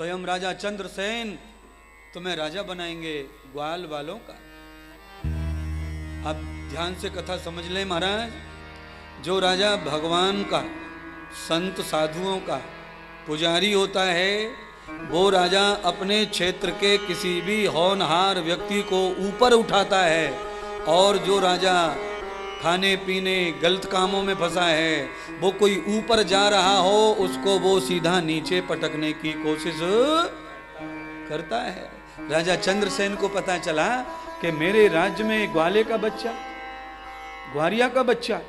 स्वयं राजा चंद्रसेन तुम्हें राजा बनाएंगे ग्वाल वालों का। आप ध्यान से कथा समझ लें महाराज। जो राजा भगवान का, संत साधुओं का पुजारी होता है, वो राजा अपने क्षेत्र के किसी भी होनहार व्यक्ति को ऊपर उठाता है, और जो राजा खाने पीने गलत कामों में फंसा है, वो कोई ऊपर जा रहा हो उसको वो सीधा नीचे पटकने की कोशिश करता है। राजा चंद्रसेन को पता चला कि मेरे राज्य में ग्वाले का बच्चा, ग्वारिया का बच्चा,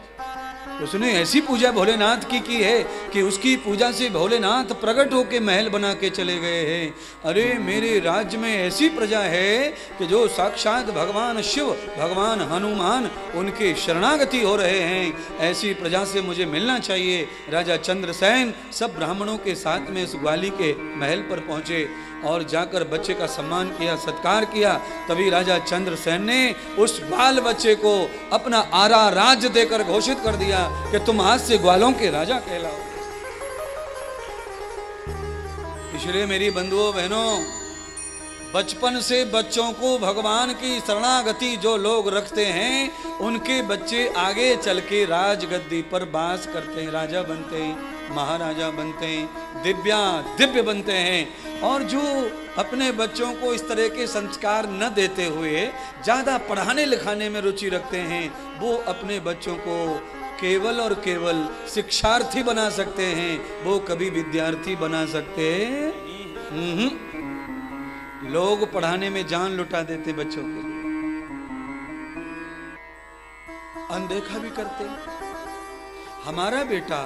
उसने ऐसी पूजा भोलेनाथ की है कि उसकी पूजा से भोलेनाथ प्रकट होके महल बना के चले गए हैं। अरे मेरे राज्य में ऐसी प्रजा है कि जो साक्षात भगवान शिव, भगवान हनुमान उनके शरणागति हो रहे हैं। ऐसी प्रजा से मुझे मिलना चाहिए। राजा चंद्रसेन सब ब्राह्मणों के साथ में इस ग्वाली के महल पर पहुंचे और जाकर बच्चे का सम्मान किया, सत्कार किया। तभी राजा चंद्रसेन ने उस बाल बच्चे को अपना आरा राज्य देकर घोषित कर दिया कि तुम आज से ग्वालों के राजा कहलाओ। इसलिए मेरी बंधुओं बहनों, बचपन से बच्चों को भगवान की शरणागति जो लोग रखते हैं, उनके बच्चे आगे चल के राजगद्दी पर वास करते हैं, राजा बनते हैं, महाराजा बनते हैं, दिव्य बनते हैं। और जो अपने बच्चों को इस तरह के संस्कार न देते हुए ज्यादा पढ़ाने लिखाने में रुचि रखते हैं, वो अपने बच्चों को केवल और केवल शिक्षार्थी बना सकते हैं, वो कभी विद्यार्थी बना सकते नहीं। लोग पढ़ाने में जान लुटा देते बच्चों के लिए, अनदेखा भी करते। हमारा बेटा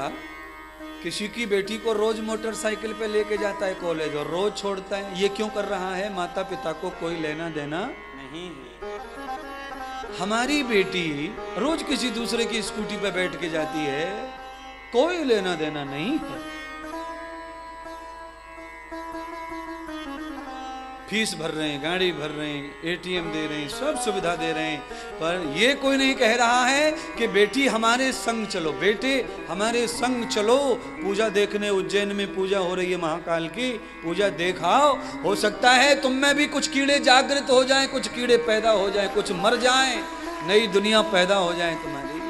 किसी की बेटी को रोज मोटरसाइकिल पे लेके जाता है कॉलेज और रोज छोड़ता है। ये क्यों कर रहा है? माता पिता को कोई लेना देना नहीं है। हमारी बेटी रोज किसी दूसरे की स्कूटी पे बैठ के जाती है, कोई लेना देना नहीं है। फीस भर रहे हैं, गाड़ी भर रहे हैं, एटीएम दे रहे हैं, सब सुविधा दे रहे हैं, पर ये कोई नहीं कह रहा है कि बेटी हमारे संग चलो, बेटे हमारे संग चलो। पूजा देखने उज्जैन में पूजा हो रही है महाकाल की, पूजा देखाओ। हो सकता है तुम में भी कुछ कीड़े जागृत हो जाएं, कुछ कीड़े पैदा हो जाएं, कुछ मर जाएं, नई दुनिया पैदा हो जाए तुम्हारी।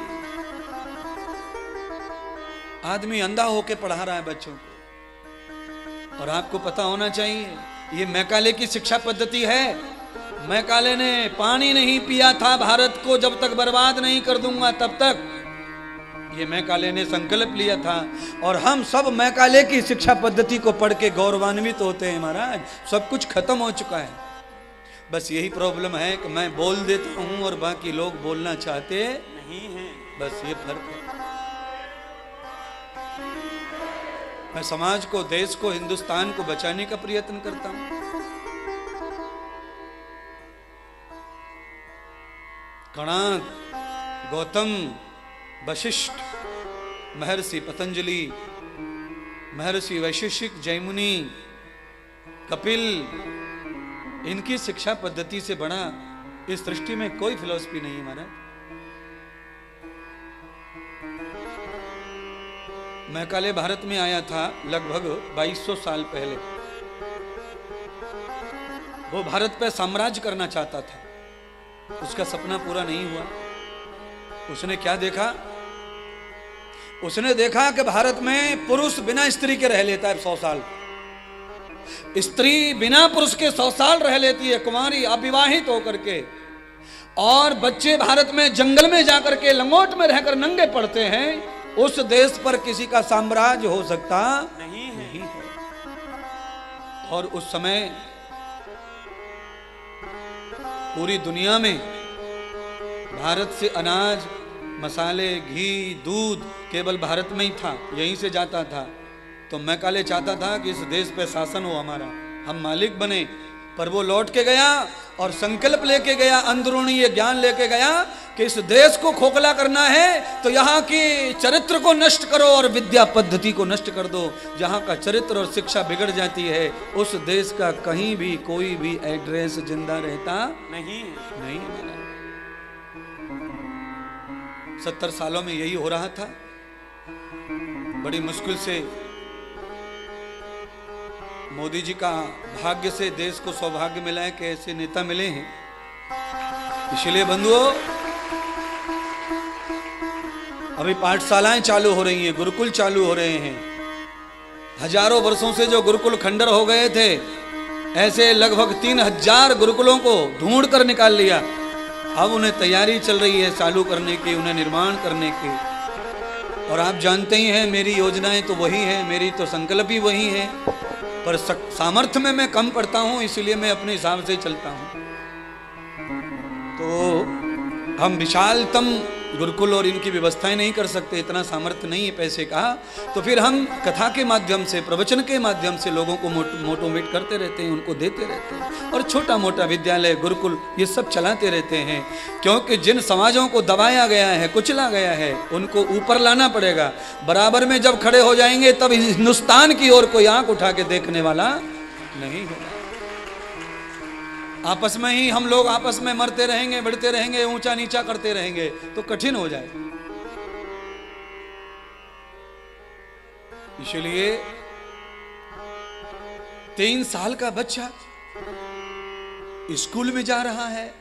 आदमी अंधा होके पढ़ा रहा है बच्चों को। और आपको पता होना चाहिए, ये मैकाले की शिक्षा पद्धति है। मैकाले ने पानी नहीं पिया था भारत को, जब तक बर्बाद नहीं कर दूंगा तब तक। ये मैकाले ने संकल्प लिया था, और हम सब मैकाले की शिक्षा पद्धति को पढ़ के गौरवान्वित होते हैं महाराज। सब कुछ खत्म हो चुका है। बस यही प्रॉब्लम है कि मैं बोल देता हूं और बाकी लोग बोलना चाहते नहीं हैं। बस ये फर्क है। मैं समाज को, देश को, हिंदुस्तान को बचाने का प्रयत्न करता हूं। कणाद, गौतम, वशिष्ठ, महर्षि पतंजलि, महर्षि वैशेषिक, जयमुनि, कपिल, इनकी शिक्षा पद्धति से बड़ा इस सृष्टि में कोई फिलॉसफी नहीं है महाराज। मैकाले भारत में आया था लगभग 2200 साल पहले। वो भारत पे साम्राज्य करना चाहता था, उसका सपना पूरा नहीं हुआ। उसने क्या देखा? उसने देखा कि भारत में पुरुष बिना स्त्री के रह लेता है 100 साल, स्त्री बिना पुरुष के 100 साल रह लेती है कुंवारी अविवाहित होकर के, और बच्चे भारत में जंगल में जाकर के लंगोट में रहकर नंगे पड़ते हैं। उस देश पर किसी का साम्राज्य हो सकता नहीं है। और उस समय पूरी दुनिया में भारत से अनाज, मसाले, घी, दूध केवल भारत में ही था, यहीं से जाता था। तो मैकाले चाहता था कि इस देश पे शासन हो हमारा, हम मालिक बने। पर वो लौट के गया और संकल्प लेके गया, अंदरूनी ये ज्ञान लेके गया कि इस देश को खोखला करना है तो यहाँ की चरित्र को नष्ट करो और विद्या पद्धति को नष्ट कर दो। जहाँ का चरित्र और शिक्षा बिगड़ जाती है, उस देश का कहीं भी कोई भी एड्रेस जिंदा रहता नहीं। 70 सालों में यही हो रहा था। बड़ी मुश्किल से मोदी जी का भाग्य से देश को सौभाग्य मिला है कि ऐसे नेता मिले हैं। इसलिए बंधुओं, अभी पाठशालाएं चालू हो रही हैं, गुरुकुल चालू हो रहे हैं। हजारों वर्षों से जो गुरुकुल खंडर हो गए थे, ऐसे लगभग 3000 गुरुकुलों को ढूंढ कर निकाल लिया। अब उन्हें तैयारी चल रही है चालू करने की, उन्हें निर्माण करने की। और आप जानते ही हैं मेरी योजनाएं तो वही हैं, मेरी तो संकल्प ही वही है, पर सामर्थ्य में मैं कम पड़ता हूं, इसलिए मैं अपने हिसाब से चलता हूं। तो हम विशालतम गुरुकुल और इनकी व्यवस्थाएं नहीं कर सकते, इतना सामर्थ्य नहीं है पैसे का। तो फिर हम कथा के माध्यम से, प्रवचन के माध्यम से लोगों को मोटिवेट करते रहते हैं, उनको देते रहते हैं, और छोटा मोटा विद्यालय, गुरुकुल ये सब चलाते रहते हैं। क्योंकि जिन समाजों को दबाया गया है, कुचला गया है, उनको ऊपर लाना पड़ेगा। बराबर में जब खड़े हो जाएंगे तब हिंदुस्तान की ओर कोई आंख उठा के देखने वाला नहीं होगा। आपस में ही हम लोग आपस में मरते रहेंगे, बढ़ते रहेंगे, ऊंचा नीचा करते रहेंगे तो कठिन हो जाए। इसलिए 3 साल का बच्चा स्कूल में जा रहा है,